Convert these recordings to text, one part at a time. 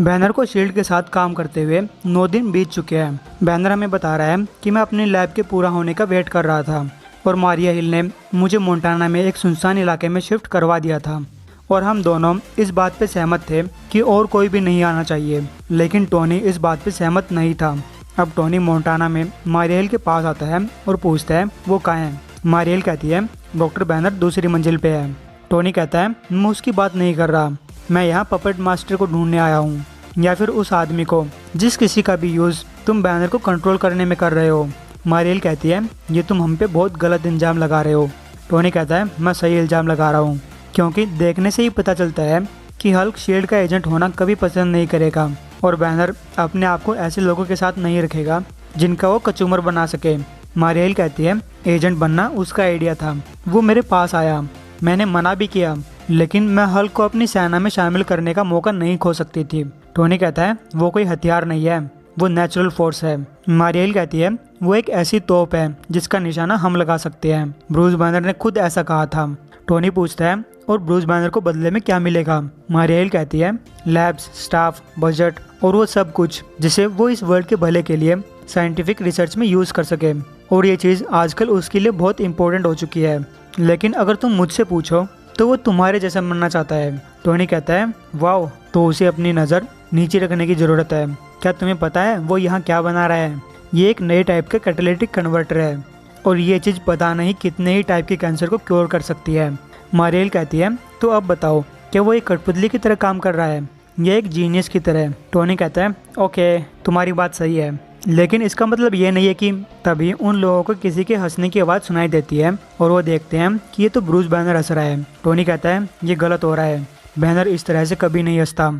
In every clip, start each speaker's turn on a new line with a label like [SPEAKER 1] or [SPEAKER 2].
[SPEAKER 1] Banner को shield के साथ काम करते हुए 9 दिन बीत चुके हैं। बैनर हमें बता रहा है कि मैं अपने लैब के पूरा होने का वेट कर रहा था और मारिया हिल ने मुझे मोंटाना में एक सुनसान इलाके में शिफ्ट करवा दिया था और हम दोनों इस बात पे सहमत थे कि और कोई भी नहीं आना चाहिए। लेकिन टोनी इस बात पे सहमत नहीं था। अब टोनी मोंटाना में मारिया हिल के पास आता है और पूछता है वो कहाँ है। मारिया हिल कहती है डॉक्टर बैनर दूसरी मंजिल पे है। टोनी कहता है मैं उसकी बात नहीं कर रहा, मैं यहाँ पपेट मास्टर को ढूंढने आया हूँ, या फिर उस आदमी को जिस किसी का भी यूज़ तुम बैनर को कंट्रोल करने में कर रहे हो। मारियल कहती है ये तुम हम पे बहुत गलत इल्ज़ाम लगा रहे हो। टोनी कहता है मैं सही इल्ज़ाम लगा रहा हूँ, क्योंकि देखने से ही पता चलता है कि हल्क शील्ड का एजेंट होना कभी पसंद नहीं करेगा और बैनर अपने आप को ऐसे लोगों के साथ नहीं रखेगा जिनका वो कचूमर बना सके। मारियल कहती है एजेंट बनना उसका आइडिया था, वो मेरे पास आया, मैंने मना भी किया, लेकिन मैं हल्क को अपनी सेना में शामिल करने का मौका नहीं खो सकती थी। टोनी कहता है वो कोई हथियार नहीं है, वो नेचुरल फोर्स है। मारियल कहती है वो एक ऐसी तोप है जिसका निशाना हम लगा सकते हैं, ब्रूस बैनर ने खुद ऐसा कहा था। टोनी पूछता है और ब्रूस बैनर को बदले में क्या मिलेगा। मारियल कहती है लैब्स, स्टाफ, बजट और वो सब कुछ जिसे वो इस वर्ल्ड के भले के लिए साइंटिफिक रिसर्च में यूज़ कर सके, और ये चीज़ आजकल उसके लिए बहुत इंपॉर्टेंट हो चुकी है। लेकिन अगर तुम मुझसे पूछो तो वो तुम्हारे जैसा बनना चाहता है। टोनी कहता है वाओ, तो उसे अपनी नज़र नीचे रखने की ज़रूरत है। क्या तुम्हें पता है वो यहाँ क्या बना रहा है? ये एक नए टाइप का कैटालिटिक कन्वर्टर है और ये चीज़ पता नहीं कितने ही टाइप के कैंसर को क्योर कर सकती है। मारियल कहती है तो अब बताओ क्या वो एक कठपुतली की तरह काम कर रहा है या एक जीनियस की तरह? टोनी कहता है ओके, तुम्हारी बात सही है, लेकिन इसका मतलब ये नहीं है कि तभी उन लोगों को किसी के हंसने की आवाज़ सुनाई देती है और वो देखते हैं कि ये तो ब्रूस बैनर हंस रहा है। टोनी कहता है ये गलत हो रहा है, बैनर इस तरह से कभी नहीं हंसता,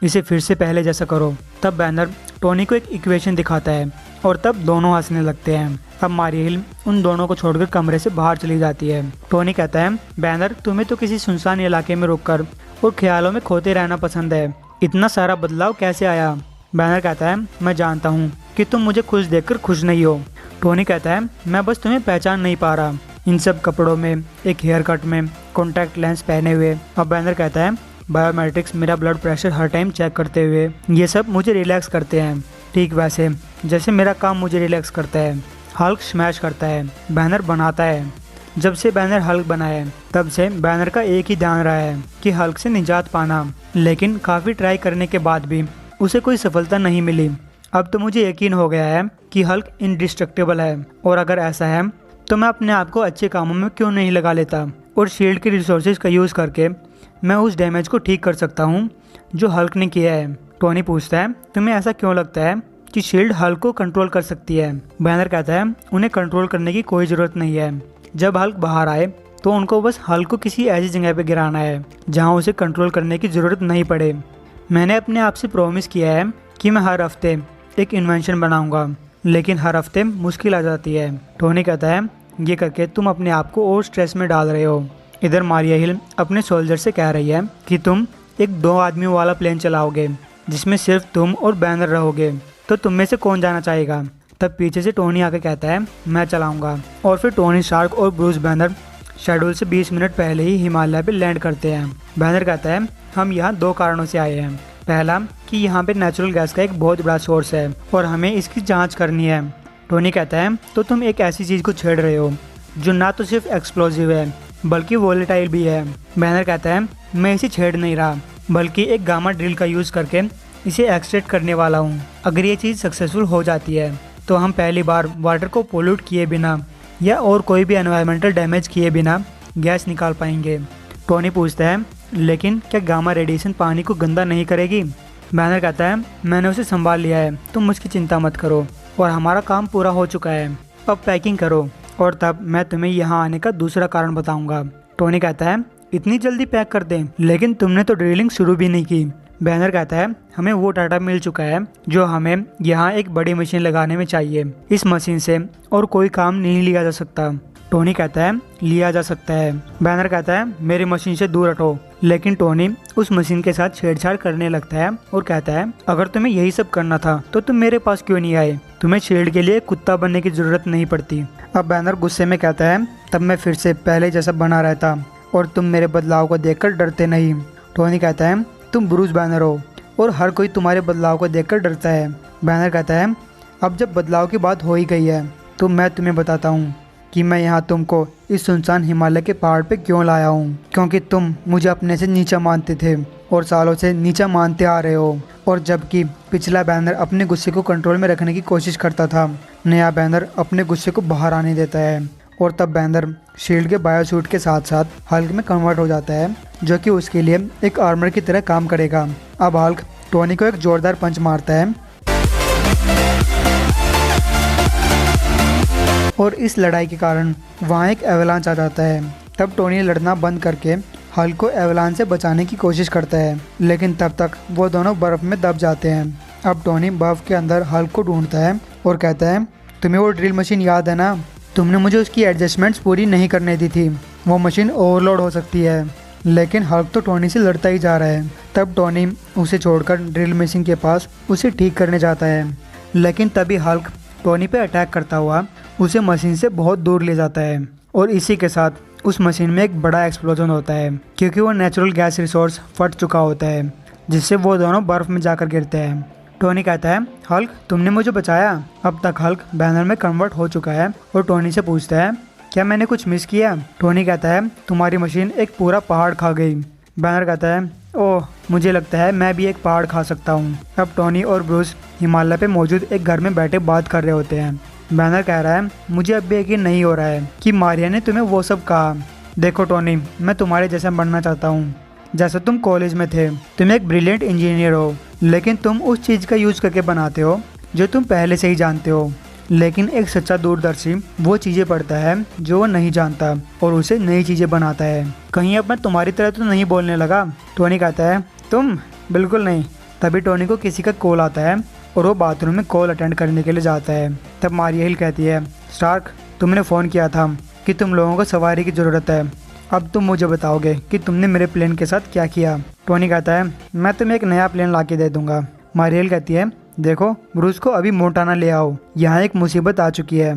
[SPEAKER 1] इसे फिर से पहले जैसा करो। तब बैनर टोनी को एक इक्वेशन दिखाता है और तब दोनों हंसने लगते हैं। अब मारिया हिल उन दोनों को छोड़कर कमरे से बाहर चली जाती है। टोनी कहता है बैनर तुम्हें तो किसी सुनसान इलाके में रुककर और ख्यालों में खोते रहना पसंद है, इतना सारा बदलाव कैसे आया? बैनर कहता है मैं जानता हूँ कि तुम मुझे खुश देखकर खुश नहीं हो। टोनी कहता है मैं बस तुम्हें पहचान नहीं पा रहा, इन सब कपड़ों में, एक हेयर कट में, कॉन्टैक्ट लेंस पहने हुए। अब बैनर कहता है बायोमेट्रिक्स, मेरा ब्लड प्रेशर हर टाइम चेक करते हुए, ये सब मुझे रिलैक्स करते हैं, ठीक वैसे जैसे मेरा काम मुझे रिलैक्स करता है। हल्क स्मैश करता है, बैनर बनाता है। जब से बैनर हल्क बना है तब से बैनर का एक ही ध्यान रहा है कि हल्क से निजात पाना, लेकिन काफ़ी ट्राई करने के बाद भी उसे कोई सफलता नहीं मिली। अब तो मुझे यकीन हो गया है कि हल्क इनडिस्ट्रक्टेबल है, और अगर ऐसा है तो मैं अपने आप को अच्छे कामों में क्यों नहीं लगा लेता और शील्ड के रिसोर्सेज का यूज़ करके मैं उस डैमेज को ठीक कर सकता हूँ जो हल्क ने किया है। टोनी पूछता है तुम्हें ऐसा क्यों लगता है कि शील्ड हल्क को कंट्रोल कर सकती है? बैनर कहता है उन्हें कंट्रोल करने की कोई ज़रूरत नहीं है। जब हल्क बाहर आए तो उनको बस हल्क को किसी ऐसी जगह पर गिराना है जहाँ उसे कंट्रोल करने की ज़रूरत नहीं पड़े। मैंने अपने आप से प्रॉमिस किया है कि मैं हर हफ्ते एक इन्वेंशन बनाऊंगा, लेकिन हर हफ्ते मुश्किल आ जाती है। टोनी कहता है ये करके तुम अपने आप को और स्ट्रेस में डाल रहे हो। इधर मारिया हिल अपने सोल्जर से कह रही है कि तुम एक 2 आदमियों वाला प्लेन चलाओगे जिसमें सिर्फ तुम और बैनर रहोगे, तो तुम में से कौन जाना चाहेगा? तब पीछे से टोनी आके कहता है मैं चलाऊंगा, और फिर टोनी शार्क और ब्रूस बैनर शेड्यूल से 20 मिनट पहले ही हिमालय पे लैंड करते हैं। बैनर कहता है हम यहाँ 2 कारणों से आए हैं। पहला कि यहाँ पे नेचुरल गैस का एक बहुत बड़ा सोर्स है और हमें इसकी जांच करनी है। टोनी कहता है तो तुम एक ऐसी चीज़ को छेड़ रहे हो जो ना तो सिर्फ एक्सप्लोजिव है बल्कि वोलेटाइल भी है। बैनर कहता है मैं इसे छेड़ नहीं रहा, बल्कि एक गामा ड्रिल का यूज़ करके इसे एक्सट्रैक्ट करने वाला हूँ। अगर ये चीज़ सक्सेसफुल हो जाती है तो हम पहली बार वाटर को पोल्यूट किए बिना या और कोई भी एनवायरमेंटल डैमेज किए बिना गैस निकाल पाएंगे। टोनी पूछता है लेकिन क्या गामा रेडिएशन पानी को गंदा नहीं करेगी? बैनर कहता है मैंने उसे संभाल लिया है, तुम मुझकी चिंता मत करो, और हमारा काम पूरा हो चुका है, अब पैकिंग करो और तब मैं तुम्हें यहाँ आने का दूसरा कारण बताऊंगा। टोनी कहता है इतनी जल्दी पैक कर दें, लेकिन तुमने तो ड्रिलिंग शुरू भी नहीं की। बैनर कहता है हमें वो डाटा मिल चुका है जो हमें यहाँ एक बड़ी मशीन लगाने में चाहिए, इस मशीन से और कोई काम नहीं लिया जा सकता। टोनी कहता है लिया जा सकता है। बैनर कहता है मेरी मशीन से दूर हटो, लेकिन टोनी उस मशीन के साथ छेड़छाड़ करने लगता है और कहता है अगर तुम्हें यही सब करना था तो तुम मेरे पास क्यों नहीं आए, तुम्हें शील्ड के लिए कुत्ता बनने की जरूरत नहीं पड़ती। अब बैनर गुस्से में कहता है तब मैं फिर से पहले जैसा बना रहता और तुम मेरे बदलाव को देखकर डरते नहीं। टोनी कहता है तुम ब्रूस बैनर हो, और हर कोई तुम्हारे बदलाव को देखकर डरता है। बैनर कहता है, अब जब बदलाव की बात हो ही गई है तो मैं तुम्हें बताता हूँ कि मैं यहाँ तुमको इस सुनसान हिमालय के पहाड़ पे क्यों लाया हूँ। क्योंकि तुम मुझे अपने से नीचा मानते थे और सालों से नीचा मानते आ रहे हो। और जबकि पिछला बैनर अपने गुस्से को कंट्रोल में रखने की कोशिश करता था, नया बैनर अपने गुस्से को बाहर आने देता है। और तब बैनर शील्ड के बायोसूट के साथ साथ हल्क में कन्वर्ट हो जाता है, जो कि उसके लिए एक आर्मर की तरह काम करेगा। अब हल्क टोनी को एक जोरदार पंच मारता है और इस लड़ाई के कारण वहाँ एक एवलांच आ जाता है। तब टोनी लड़ना बंद करके हल्क को एवलांच से बचाने की कोशिश करता है, लेकिन तब तक वो दोनों बर्फ में दब जाते हैं। अब टोनी बर्फ के अंदर हल्क को ढूंढता है और कहता है, तुम्हें वो ड्रिल मशीन याद है ना? तुमने मुझे उसकी एडजस्टमेंट्स पूरी नहीं करने दी थी। वो मशीन ओवरलोड हो सकती है। लेकिन हल्क तो टोनी से लड़ता ही जा रहा है। तब टोनी उसे छोड़कर ड्रिल मशीन के पास उसे ठीक करने जाता है, लेकिन तभी हल्क टोनी पे अटैक करता हुआ उसे मशीन से बहुत दूर ले जाता है। और इसी के साथ उस मशीन में एक बड़ा एक्सप्लोजन होता है, क्योंकि वो नेचुरल गैस रिसोर्स फट चुका होता है, जिससे वो दोनों बर्फ में जाकर गिरते हैं। टोनी कहता है, हल्क तुमने मुझे बचाया। अब तक हल्क बैनर में कन्वर्ट हो चुका है और टोनी से पूछता है, क्या मैंने कुछ मिस किया? टोनी कहता है, तुम्हारी मशीन एक पूरा पहाड़ खा गई। बैनर कहता है, ओह मुझे लगता है मैं भी एक पहाड़ खा सकता हूँ। अब टोनी और ब्रूस हिमालय पे मौजूद एक घर में बैठे बात कर रहे होते हैं। बैनर कह रहा है, मुझे अब भी यकीन नहीं हो रहा है कि मारिया ने तुम्हें वो सब कहा। देखो टोनी, मैं तुम्हारे जैसा बनना चाहता हूँ, जैसा तुम कॉलेज में थे। तुम एक ब्रिलियंट इंजीनियर हो, लेकिन तुम उस चीज़ का यूज़ करके बनाते हो जो तुम पहले से ही जानते हो। लेकिन एक सच्चा दूरदर्शी वो चीज़ें पढ़ता है जो वो नहीं जानता और उसे नई चीज़ें बनाता है। कहीं अब मैं तुम्हारी तरह तो नहीं बोलने लगा? टोनी कहता है, तुम? बिल्कुल नहीं। तभी टोनी को किसी का कॉल आता है और वो बाथरूम में कॉल अटेंड करने के लिए जाता है। तब मारिया हिल कहती है, स्टार्क तुमने फ़ोन किया था कि तुम लोगों को सवारी की ज़रूरत है। अब तुम मुझे बताओगे कि तुमने मेरे प्लेन के साथ क्या किया। टोनी कहता है, मैं तुम्हें एक नया प्लेन ला के दे दूंगा। मारिया हिल कहती है, देखो ब्रूस को अभी मोंटाना ले आओ, यहाँ एक मुसीबत आ चुकी है।